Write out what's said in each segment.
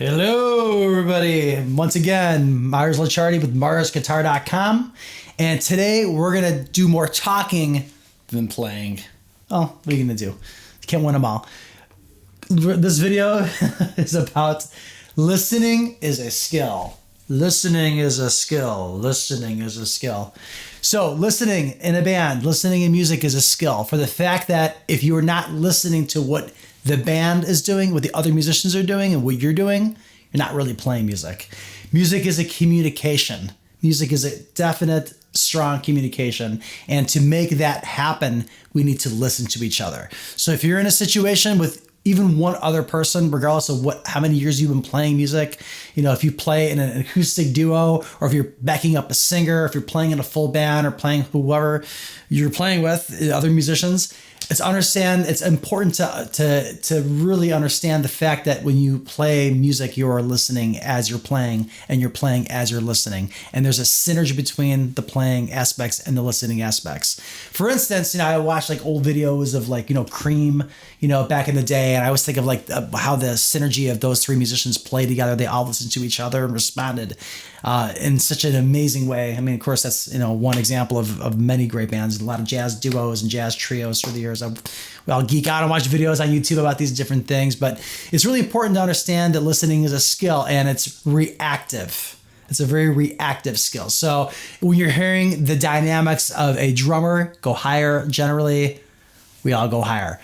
Hello, everybody. Once again, Mars Licciardi with MarsGuitar.com. And today we're going to do more talking than playing. Oh, what are you going to do? You can't win them all. This video is about listening is a skill. Listening is a skill. Listening is a skill. So listening in a band, listening in music is a skill for the fact that if you are not listening to what the band is doing, what the other musicians are doing, and what you're doing, you're not really playing music. Music is a communication. Music is a definite, strong communication. And to make that happen, we need to listen to each other. So if you're in a situation with even one other person, regardless of how many years you've been playing music, if you play in an acoustic duo, or if you're backing up a singer, if you're playing in a full band or playing whoever you're playing with, other musicians, it's important to really understand the fact that when you play music, you are listening as you're playing, and you're playing as you're listening. And there's a synergy between the playing aspects and the listening aspects. For instance, I watched old videos of Cream, back in the day, and I always think of how the synergy of those three musicians played together. They all listened to each other and responded in such an amazing way. I mean, of course, that's one example of many great bands, a lot of jazz duos and jazz trios through the years. I'll geek out and watch videos on YouTube about these different things, but it's really important to understand that listening is a skill and it's reactive. It's a very reactive skill. So when you're hearing the dynamics of a drummer go higher, generally, we all go higher.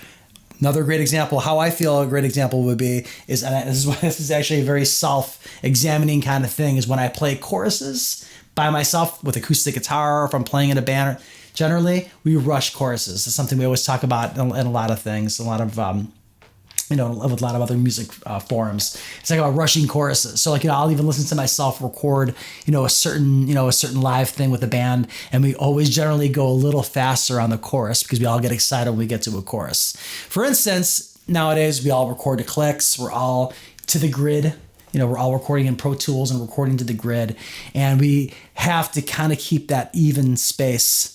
Another great example, how I feel a great example would be, this is actually a very self-examining kind of thing, is when I play choruses by myself with acoustic guitar, or if I'm playing in a band. Generally, we rush choruses. It's something we always talk about in a lot of things, a lot of with a lot of other music forums. It's about rushing choruses. So I'll even listen to myself record, a certain live thing with the band, and we always generally go a little faster on the chorus because we all get excited when we get to a chorus. For instance, nowadays we all record to clicks. We're all to the grid. We're all recording in Pro Tools and recording to the grid, and we have to kind of keep that even space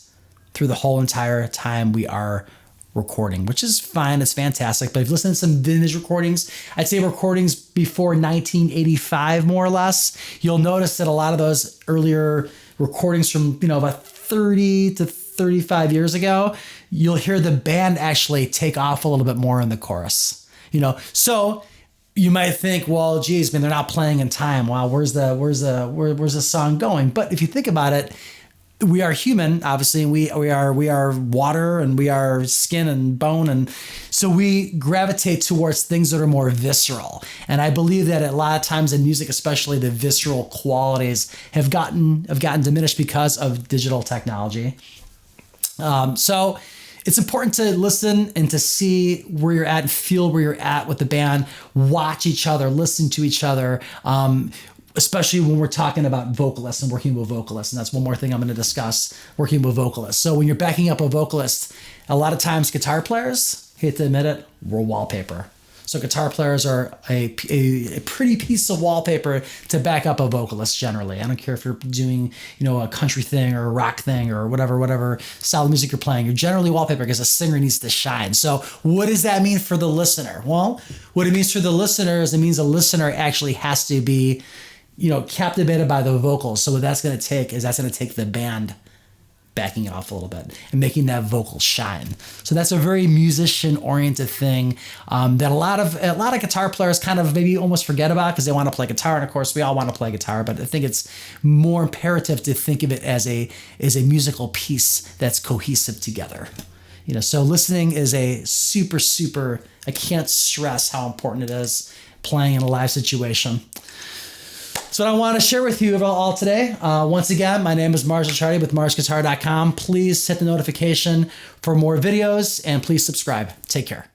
through the whole entire time we are recording, which is fine. It's fantastic. But if you listen to some vintage recordings, I'd say recordings before 1985, more or less, you'll notice that a lot of those earlier recordings from, about 30 to 35 years ago, you'll hear the band actually take off a little bit more in the chorus, So you might think, well, geez, man, they're not playing in time. Wow, where's the song going? But if you think about it, we are human, obviously, and we are water, and we are skin and bone, and so we gravitate towards things that are more visceral. And I believe that a lot of times in music, especially, the visceral qualities have gotten diminished because of digital technology. So it's important to listen and to see where you're at and feel where you're at with the band. Watch each other, listen to each other. Especially when we're talking about vocalists and working with vocalists. And that's one more thing I'm going to discuss, working with vocalists. So when you're backing up a vocalist, a lot of times guitar players, hate to admit it, we're wallpaper. So guitar players are a pretty piece of wallpaper to back up a vocalist generally. I don't care if you're doing, a country thing or a rock thing or whatever style of music you're playing. You're generally wallpaper because a singer needs to shine. So what does that mean for the listener? Well, what it means for the listener is it means a listener actually has to be captivated by the vocals. So what that's going to take the band backing it off a little bit and making that vocal shine. So that's a very musician-oriented thing that a lot of guitar players kind of maybe almost forget about because they want to play guitar. And of course, we all want to play guitar, but I think it's more imperative to think of it as a musical piece that's cohesive together. So listening is a super, I can't stress how important it is playing in a live situation. So what I want to share with you all today, once again, my name is Mars Licciardi with MarsGuitar.com. Please hit the notification for more videos and please subscribe. Take care.